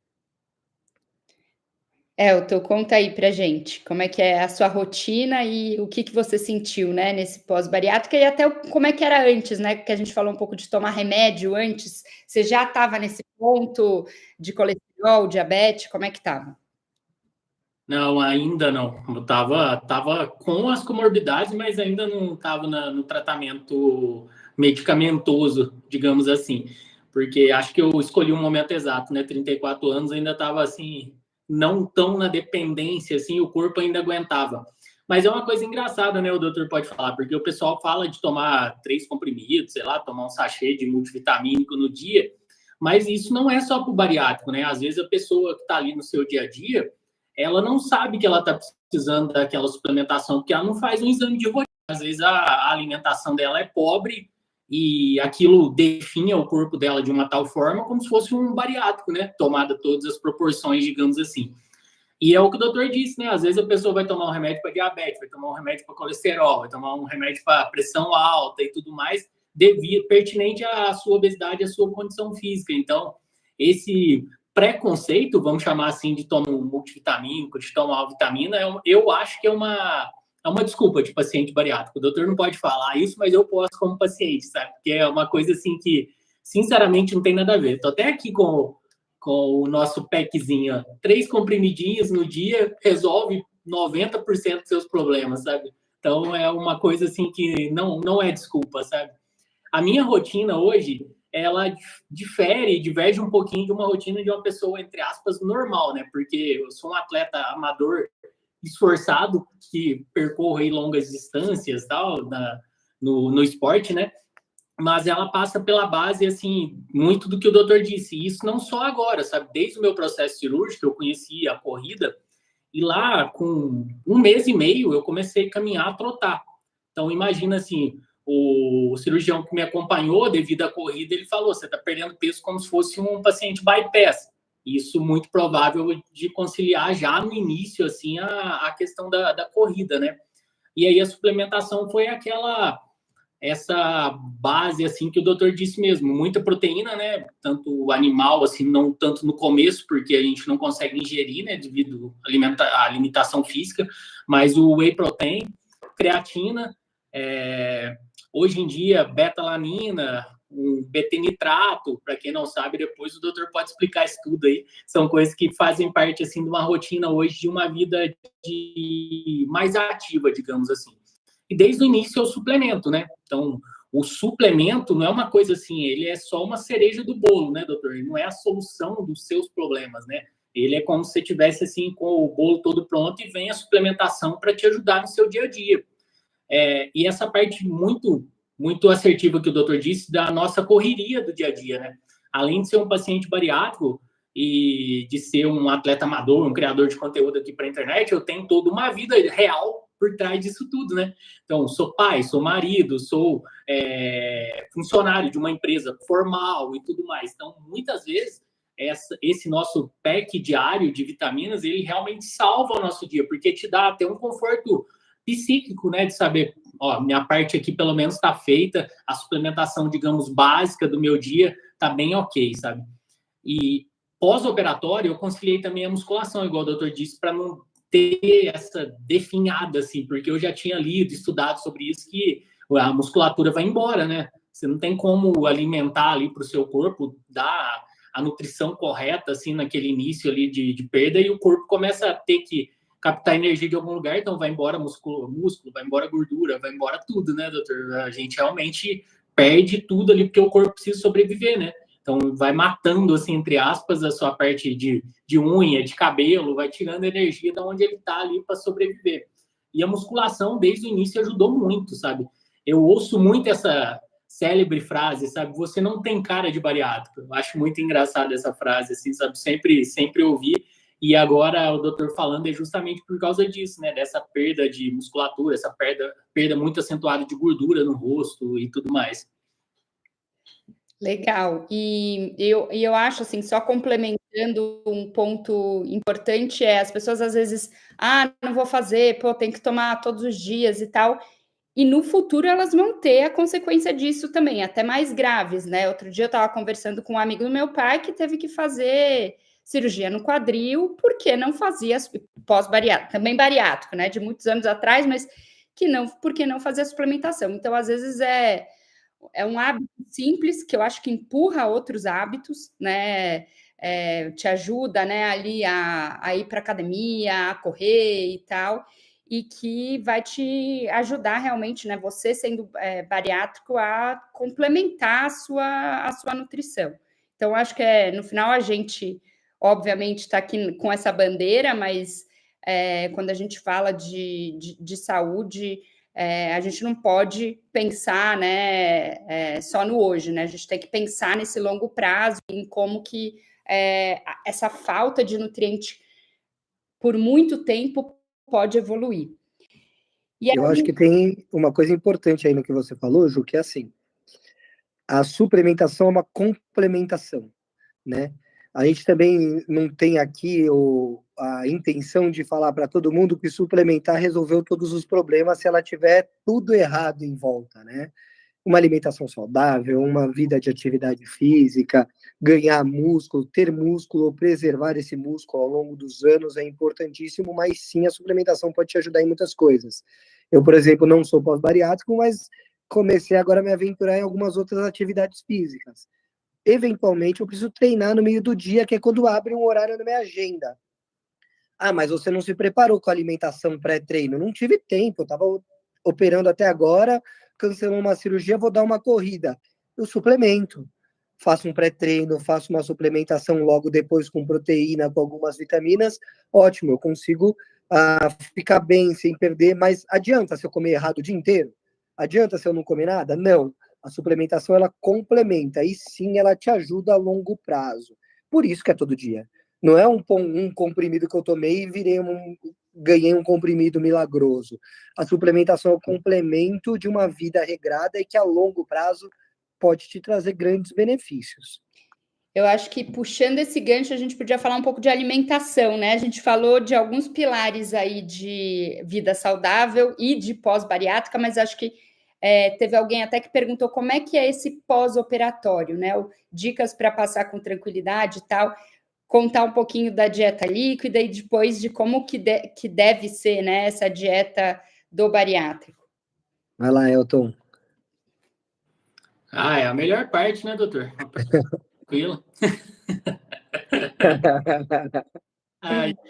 S1: Elton, conta aí pra gente, como é que é a sua rotina e o que você sentiu, né, nesse pós-bariátrica e até como é que era antes, né, que a gente falou um pouco de tomar remédio antes, você já estava nesse ponto de colesterol, diabetes, como é que estava?
S3: Não, ainda não. Eu tava com as comorbidades, mas ainda não estava no tratamento medicamentoso, digamos assim. Porque acho que eu escolhi um momento exato, né? 34 anos, ainda estava assim, não tão na dependência, assim, o corpo ainda aguentava. Mas é uma coisa engraçada, né? O doutor pode falar, porque o pessoal fala de tomar 3 comprimidos, sei lá, tomar um sachê de multivitamínico no dia, mas isso não é só para o bariátrico, né? Às vezes a pessoa que está ali no seu dia a dia, ela não sabe que ela está precisando daquela suplementação, porque ela não faz um exame de rotina. Às vezes a alimentação dela é pobre e aquilo definha o corpo dela de uma tal forma como se fosse um bariátrico, né? Tomada todas as proporções, digamos assim. E é o que o doutor disse, né? Às vezes a pessoa vai tomar um remédio para diabetes, vai tomar um remédio para colesterol, vai tomar um remédio para pressão alta e tudo mais, pertinente à sua obesidade, à sua condição física. Então, esse preconceito, vamos chamar assim, de tomar um multivitamínico, de tomar uma vitamina, eu acho que é uma desculpa de paciente bariátrico. O doutor não pode falar isso, mas eu posso como paciente, sabe? Porque é uma coisa assim que, sinceramente, não tem nada a ver. Estou até aqui com o nosso packzinho, ó. 3 comprimidinhos no dia resolve 90% dos seus problemas, sabe? Então, é uma coisa assim que não é desculpa, sabe? A minha rotina hoje, ela diverge um pouquinho de uma rotina de uma pessoa, entre aspas, normal, né? Porque eu sou um atleta amador esforçado, que percorro aí longas distâncias, tal, no esporte, né? Mas ela passa pela base, assim, muito do que o doutor disse. E isso não só agora, sabe? Desde o meu processo cirúrgico, eu conheci a corrida, e lá, com 1 mês e meio, eu comecei a caminhar, a trotar. Então, imagina assim, o cirurgião que me acompanhou devido à corrida, ele falou, você está perdendo peso como se fosse um paciente bypass. Isso muito provável de conciliar já no início, assim, a questão da corrida, né? E aí a suplementação foi essa base, assim, que o doutor disse mesmo, muita proteína, né, tanto animal, assim, não tanto no começo, porque a gente não consegue ingerir, né, devido à limitação física, mas o whey protein, creatina, hoje em dia, betalanina, um BT-nitrato, para quem não sabe, depois o doutor pode explicar isso tudo aí, são coisas que fazem parte, assim, de uma rotina hoje, de uma vida mais ativa, digamos assim. E desde o início eu suplemento, né? Então, o suplemento não é uma coisa assim, ele é só uma cereja do bolo, né, doutor? Ele não é a solução dos seus problemas, né? Ele é como se você tivesse assim com o bolo todo pronto e vem a suplementação para te ajudar no seu dia a dia. E essa parte muito assertiva que o doutor disse da nossa correria do dia a dia, né? Além de ser um paciente bariátrico e de ser um atleta amador, um criador de conteúdo aqui para a internet, eu tenho toda uma vida real por trás disso tudo, né? Então, sou pai, sou marido, sou funcionário de uma empresa formal e tudo mais. Então, muitas vezes, esse nosso pack diário de vitaminas, ele realmente salva o nosso dia, porque te dá até um conforto psíquico, né? De saber, ó, minha parte aqui pelo menos está feita, a suplementação, digamos, básica do meu dia está bem ok, sabe? E pós-operatório, eu conciliei também a musculação, igual o doutor disse, para não ter essa definhada, assim, porque eu já tinha lido, estudado sobre isso, que a musculatura vai embora, né? Você não tem como alimentar ali para o seu corpo, dar a nutrição correta, assim, naquele início ali de perda, e o corpo começa a ter que captar energia de algum lugar, então vai embora músculo, vai embora gordura, vai embora tudo, né, doutor? A gente realmente perde tudo ali, porque o corpo precisa sobreviver, né? Então, vai matando, assim, entre aspas, a sua parte de unha, de cabelo, vai tirando energia de onde ele está ali para sobreviver. E a musculação, desde o início, ajudou muito, sabe? Eu ouço muito essa célebre frase, sabe? Você não tem cara de bariátrico. Eu acho muito engraçada essa frase, assim, sabe? Sempre ouvi. E agora o doutor falando é justamente por causa disso, né? Dessa perda de musculatura, essa perda muito acentuada de gordura no rosto e tudo mais.
S1: Legal. E eu acho, assim, só complementando um ponto importante as pessoas às vezes, não vou fazer, pô, tem que tomar todos os dias e tal. E no futuro elas vão ter a consequência disso também, até mais graves, né? Outro dia eu estava conversando com um amigo do meu pai que teve que fazer cirurgia no quadril porque não fazia pós-bariátrico, também bariátrico, né? De muitos anos atrás, mas porque não fazia suplementação. Então, às vezes, é um hábito simples que eu acho que empurra outros hábitos, né? Te ajuda, né, ali a ir para academia, a correr e tal, e que vai te ajudar realmente, né? Você sendo bariátrico a complementar a sua nutrição. Então, acho que no final a gente, obviamente, está aqui com essa bandeira, mas quando a gente fala de saúde, a gente não pode pensar, né, só no hoje, né? A gente tem que pensar nesse longo prazo, em como que essa falta de nutriente por muito tempo pode evoluir.
S2: Eu acho que tem uma coisa importante aí no que você falou, Ju, que é assim, a suplementação é uma complementação, né? A gente também não tem aqui a intenção de falar para todo mundo que suplementar resolveu todos os problemas se ela tiver tudo errado em volta, né? uma alimentação saudável, uma vida de atividade física, ganhar músculo, ter músculo ou preservar esse músculo ao longo dos anos é importantíssimo, mas sim, a suplementação pode te ajudar em muitas coisas. Eu, por exemplo, não sou pós-bariátrico, mas comecei agora a me aventurar em algumas outras atividades físicas. Eventualmente, eu preciso treinar no meio do dia, que é quando abre um horário na minha agenda. Ah, mas você não se preparou com a alimentação pré-treino? Não tive tempo, eu estava operando até agora, cancelou uma cirurgia, vou dar uma corrida. Eu suplemento, faço um pré-treino, faço uma suplementação logo depois com proteína, com algumas vitaminas, ótimo, eu consigo ficar bem sem perder, mas adianta se eu comer errado o dia inteiro? Adianta se eu não comer nada? Não. A suplementação, ela complementa, e sim, ela te ajuda a longo prazo. Por isso que é todo dia. Não é um comprimido que eu tomei e ganhei um comprimido milagroso. A suplementação é o complemento de uma vida regrada e que a longo prazo pode te trazer grandes benefícios.
S1: Eu acho que, puxando esse gancho, a gente podia falar um pouco de alimentação, né? A gente falou de alguns pilares aí de vida saudável e de pós-bariátrica, mas acho que teve alguém até que perguntou como é que é esse pós-operatório, né? Dicas para passar com tranquilidade e tal. Contar um pouquinho da dieta líquida e depois de como que deve ser, né, essa dieta do bariátrico.
S2: Vai lá, Elton.
S3: É a melhor parte, né, doutor? Tranquilo.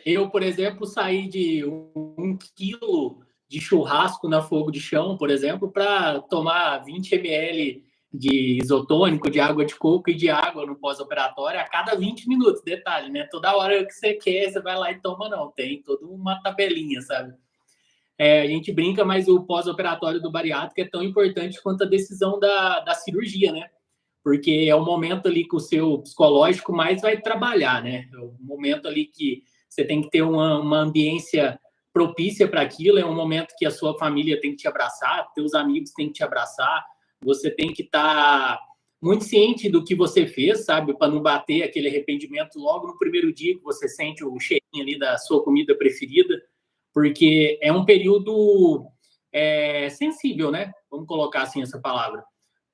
S3: Eu, por exemplo, saí de 1 quilo de churrasco na fogo de chão, por exemplo, para tomar 20 ml de isotônico, de água de coco e de água no pós-operatório a cada 20 minutos. Detalhe, né? Toda hora que você quer, você vai lá e toma, não. Tem toda uma tabelinha, sabe? A gente brinca, mas o pós-operatório do bariátrico é tão importante quanto a decisão da cirurgia, né? Porque é o momento ali que o seu psicológico mais vai trabalhar, né? É o momento ali que você tem que ter uma ambiência propícia para aquilo, é um momento que a sua família tem que te abraçar, teus amigos têm que te abraçar, você tem que estar muito ciente do que você fez, sabe? Para não bater aquele arrependimento logo no primeiro dia que você sente o cheirinho ali da sua comida preferida, porque é um período sensível, né? Vamos colocar assim essa palavra.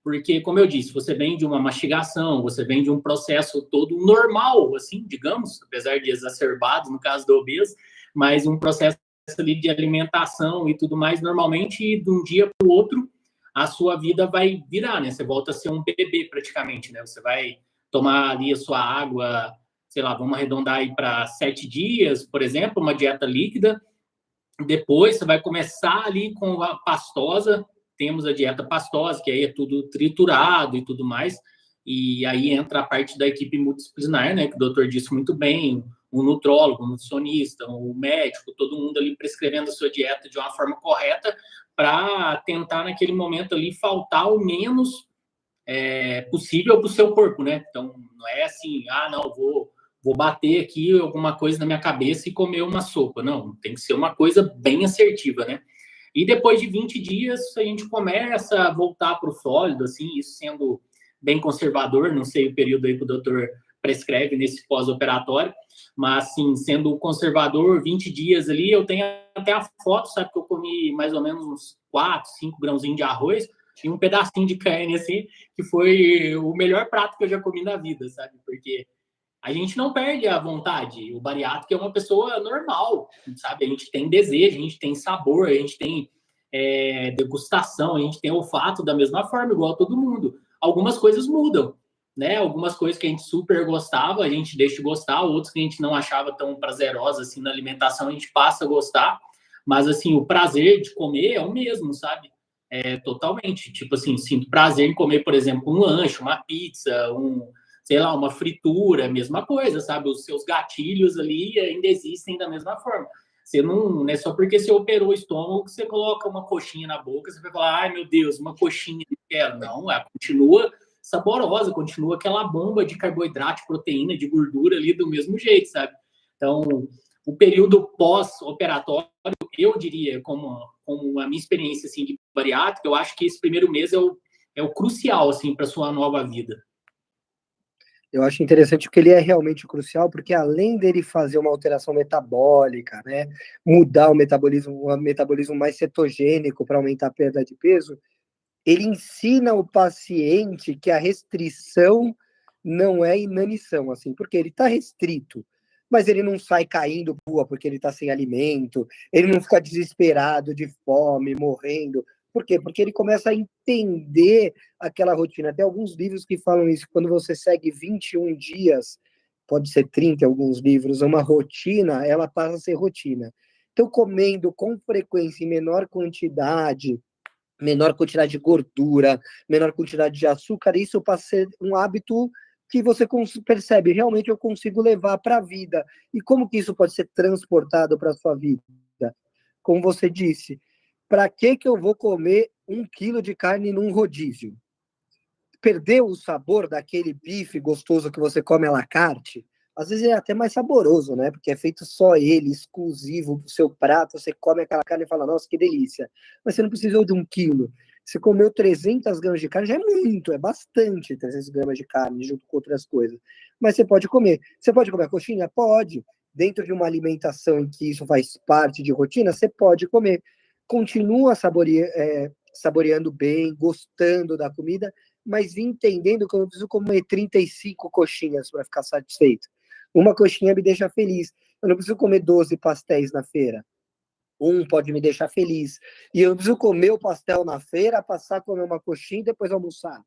S3: Porque, como eu disse, você vem de uma mastigação, você vem de um processo todo normal, assim, digamos, apesar de exacerbado no caso do obeso, mas um processo ali de alimentação e tudo mais, normalmente, de um dia para o outro, a sua vida vai virar, né? Você volta a ser um bebê, praticamente, né? Você vai tomar ali a sua água, sei lá, vamos arredondar aí para 7 dias, por exemplo, uma dieta líquida. Depois, você vai começar ali com a pastosa. Temos a dieta pastosa, que aí é tudo triturado e tudo mais, e aí entra a parte da equipe multidisciplinar, né, que o doutor disse muito bem, um nutrólogo, um nutricionista, um médico, todo mundo ali prescrevendo a sua dieta de uma forma correta para tentar, naquele momento ali, faltar o menos possível para o seu corpo, né? Então, não é assim, não, vou bater aqui alguma coisa na minha cabeça e comer uma sopa. Não, tem que ser uma coisa bem assertiva, né? E depois de 20 dias, a gente começa a voltar para o sólido, assim, isso sendo bem conservador, não sei o período aí que o doutor prescreve nesse pós-operatório, mas, assim, sendo conservador, 20 dias ali, eu tenho até a foto, sabe, que eu comi mais ou menos uns 4, 5 grãozinhos de arroz e um pedacinho de carne, assim, que foi o melhor prato que eu já comi na vida, sabe, porque a gente não perde a vontade. O bariátrico é uma pessoa normal, sabe? A gente tem desejo, a gente tem sabor, a gente tem degustação, a gente tem olfato da mesma forma, igual a todo mundo. Algumas coisas mudam, né? Algumas coisas que a gente super gostava, a gente deixa de gostar, outras que a gente não achava tão prazerosas assim na alimentação, a gente passa a gostar. Mas, assim, o prazer de comer é o mesmo, sabe? Totalmente. Tipo assim, sinto prazer em comer, por exemplo, um lanche, uma pizza, sei lá, uma fritura, mesma coisa, sabe? Os seus gatilhos ali ainda existem da mesma forma. Você não é só porque você operou o estômago que você coloca uma coxinha na boca, você vai falar, ai meu Deus, uma coxinha, não quero. Não, ela continua saborosa, continua aquela bomba de carboidrato, proteína, de gordura ali do mesmo jeito, sabe? Então, o período pós-operatório, eu diria, como a minha experiência assim, de bariátrica, eu acho que esse primeiro mês é o crucial assim, para a sua nova vida.
S2: Eu acho interessante porque ele é realmente crucial, porque além dele fazer uma alteração metabólica, né, mudar o metabolismo, um metabolismo mais cetogênico para aumentar a perda de peso, ele ensina o paciente que a restrição não é inanição, assim, porque ele está restrito, mas ele não sai caindo rua porque ele está sem alimento, ele não fica desesperado de fome, morrendo. Por quê? Porque ele começa a entender aquela rotina. Tem alguns livros que falam isso, quando você segue 21 dias, pode ser 30 alguns livros, uma rotina, ela passa a ser rotina. Então, comendo com frequência, em menor quantidade de gordura, menor quantidade de açúcar, isso passa a ser um hábito que você percebe, realmente eu consigo levar para a vida. E como que isso pode ser transportado para a sua vida? Como você disse, para que eu vou comer 1 quilo de carne num rodízio? Perdeu o sabor daquele bife gostoso que você come à la carte? Às vezes é até mais saboroso, né? Porque é feito só ele, exclusivo pro seu prato. Você come aquela carne e fala, nossa, que delícia. Mas você não precisou de 1 quilo. Você comeu 300 gramas de carne, já é muito, é bastante 300 gramas de carne, junto com outras coisas. Mas você pode comer. Você pode comer a coxinha? Pode. Dentro de uma alimentação em que isso faz parte de rotina, você pode comer. Continua saboreando bem, gostando da comida, mas entendendo que eu não preciso comer 35 coxinhas para ficar satisfeito. Uma coxinha me deixa feliz. Eu não preciso comer 12 pastéis na feira. Um pode me deixar feliz. E eu não preciso comer o pastel na feira, passar a comer uma coxinha e depois almoçar,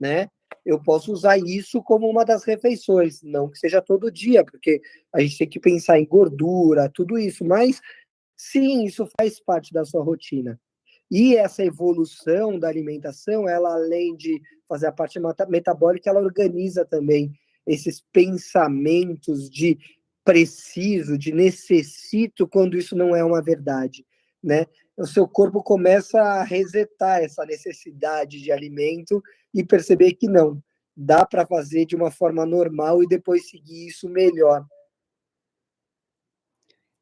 S2: né? Eu posso usar isso como uma das refeições, não que seja todo dia, porque a gente tem que pensar em gordura, tudo isso, mas sim, isso faz parte da sua rotina. E essa evolução da alimentação, ela além de fazer a parte metabólica, ela organiza também esses pensamentos de preciso, de necessito, quando isso não é uma verdade, né? O seu corpo começa a resetar essa necessidade de alimento e perceber que não, dá para fazer de uma forma normal e depois seguir isso melhor.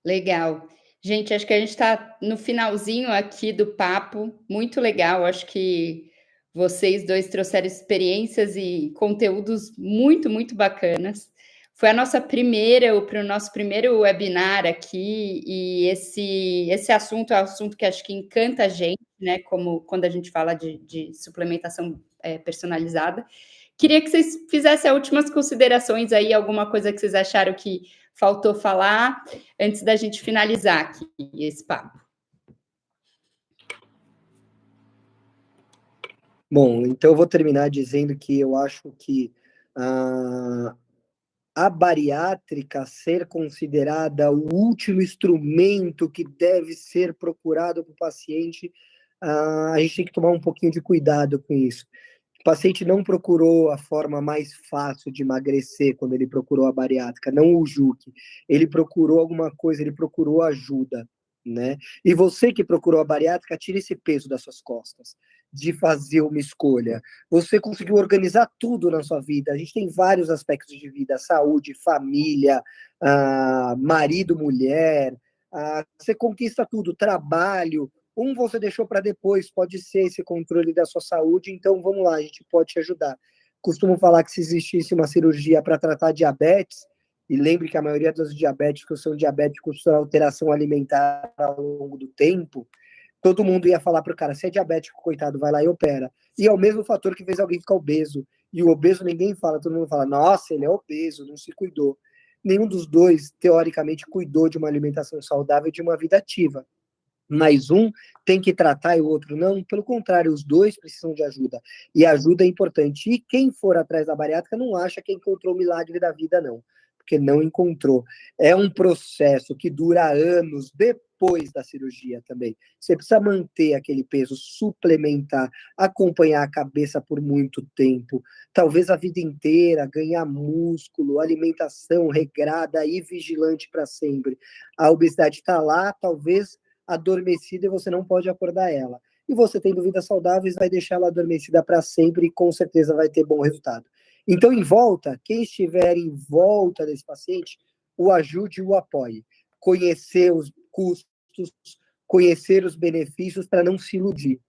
S1: Legal. Gente, acho que a gente está no finalzinho aqui do papo, muito legal. Acho que vocês dois trouxeram experiências e conteúdos muito, muito bacanas. Foi a nossa primeira, o nosso primeiro webinar aqui, e esse assunto é um assunto que acho que encanta a gente, né? Como quando a gente fala de suplementação personalizada. Queria que vocês fizessem as últimas considerações aí, alguma coisa que vocês acharam que faltou falar antes da gente finalizar aqui esse papo.
S2: Bom, então eu vou terminar dizendo que eu acho que a bariátrica ser considerada o último instrumento que deve ser procurado para o paciente, a gente tem que tomar um pouquinho de cuidado com isso. O paciente não procurou a forma mais fácil de emagrecer quando ele procurou a bariátrica, não o julgue. Ele procurou alguma coisa, ele procurou ajuda, né? E você que procurou a bariátrica, tira esse peso das suas costas, de fazer uma escolha. Você conseguiu organizar tudo na sua vida. A gente tem vários aspectos de vida, saúde, família, marido, mulher, você conquista tudo, trabalho, você deixou para depois, pode ser esse controle da sua saúde, então vamos lá, a gente pode te ajudar. Costumo falar que se existisse uma cirurgia para tratar diabetes, e lembre que a maioria dos diabéticos são diabéticos com alteração alimentar ao longo do tempo, todo mundo ia falar para o cara, se é diabético, coitado, vai lá e opera. E é o mesmo fator que fez alguém ficar obeso. E o obeso ninguém fala, todo mundo fala, nossa, ele é obeso, não se cuidou. Nenhum dos dois, teoricamente, cuidou de uma alimentação saudável e de uma vida ativa. Mas um tem que tratar e o outro não. Pelo contrário, os dois precisam de ajuda. E ajuda é importante. E quem for atrás da bariátrica não acha que encontrou o milagre da vida, não. Porque não encontrou. É um processo que dura anos depois da cirurgia também. Você precisa manter aquele peso, suplementar, acompanhar a cabeça por muito tempo, talvez a vida inteira, ganhar músculo, alimentação regrada e vigilante para sempre. A obesidade está lá, talvez adormecida e você não pode acordar ela. E você tendo vidas saudáveis vai deixar ela adormecida para sempre e com certeza vai ter bom resultado. Então, em volta, quem estiver em volta desse paciente, o ajude e o apoie. Conhecer os custos, conhecer os benefícios para não se iludir.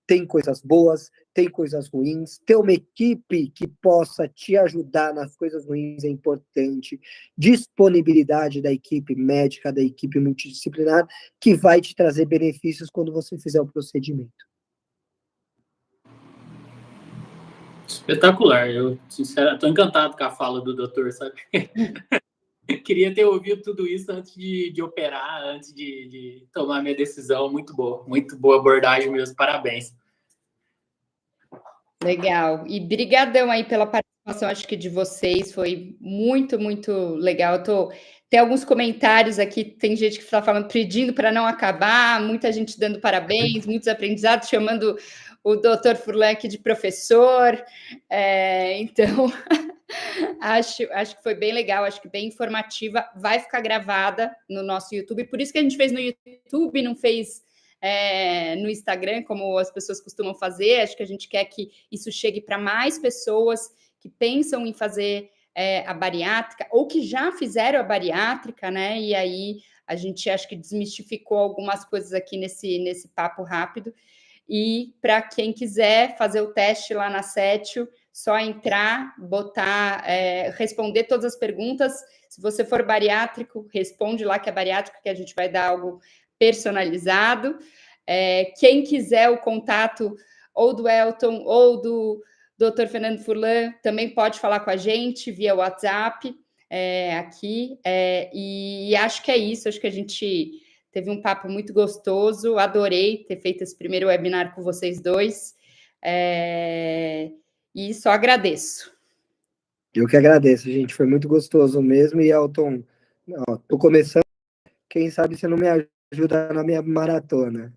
S2: Tem coisas boas, tem coisas ruins, ter uma equipe que possa te ajudar nas coisas ruins é importante, disponibilidade da equipe médica, da equipe multidisciplinar, que vai te trazer benefícios quando você fizer o procedimento.
S3: Espetacular. Eu, sinceramente, estou encantado com a fala do doutor, sabe? Queria ter ouvido tudo isso antes de operar, antes de tomar minha decisão. Muito boa abordagem mesmo. Parabéns.
S1: Legal. E brigadão aí pela participação, acho que de vocês, foi muito, muito legal. Tem alguns comentários aqui, tem gente que está falando, pedindo para não acabar, muita gente dando parabéns, muitos aprendizados, chamando o doutor Furlan aqui de professor. Então, acho que foi bem legal, acho que bem informativa. Vai ficar gravada no nosso YouTube, por isso que a gente fez no YouTube, não fez no Instagram, como as pessoas costumam fazer. Acho que a gente quer que isso chegue para mais pessoas que pensam em fazer a bariátrica, ou que já fizeram a bariátrica, né? E aí a gente acho que desmistificou algumas coisas aqui nesse papo rápido. E para quem quiser fazer o teste lá na Cétio, só entrar, botar, responder todas as perguntas. Se você for bariátrico, responde lá que é bariátrico, que a gente vai dar algo personalizado. Quem quiser o contato ou do Elton ou do Dr. Fernando Furlan, também pode falar com a gente via WhatsApp aqui. E acho que é isso, acho que a gente teve um papo muito gostoso, adorei ter feito esse primeiro webinar com vocês dois. E só agradeço.
S2: Eu que agradeço, gente. Foi muito gostoso mesmo. E, Elton, tô começando. Quem sabe você não me ajuda na minha maratona.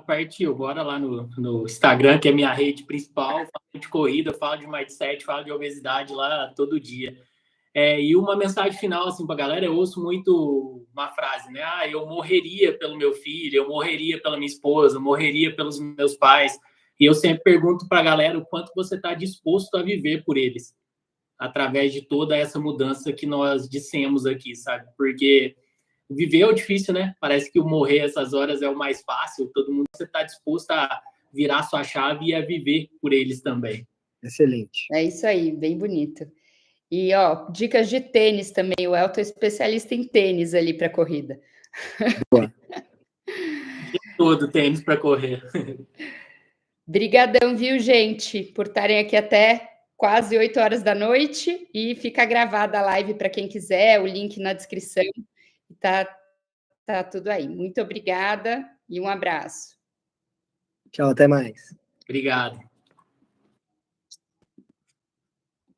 S3: Partiu. Bora lá no Instagram, que é minha rede principal. Falo de corrida, falo de mindset, falo de obesidade lá todo dia. E uma mensagem final assim, para a galera, eu ouço muito uma frase, né? Eu morreria pelo meu filho, eu morreria pela minha esposa, eu morreria pelos meus pais. E eu sempre pergunto para a galera o quanto você está disposto a viver por eles, através de toda essa mudança que nós dissemos aqui, sabe? Porque viver é o difícil, né? Parece que o morrer essas horas é o mais fácil. Todo mundo está disposto a virar sua chave e a viver por eles também.
S2: Excelente.
S1: É isso aí, bem bonito. E, dicas de tênis também. O Elton é especialista em tênis ali para corrida.
S2: Boa.
S3: Todo tênis para correr.
S1: Brigadão, viu, gente, por estarem aqui até quase 8 horas da noite. E fica gravada a live para quem quiser, o link na descrição. Tá tudo aí. Muito obrigada e um abraço.
S2: Tchau, até mais.
S3: Obrigado.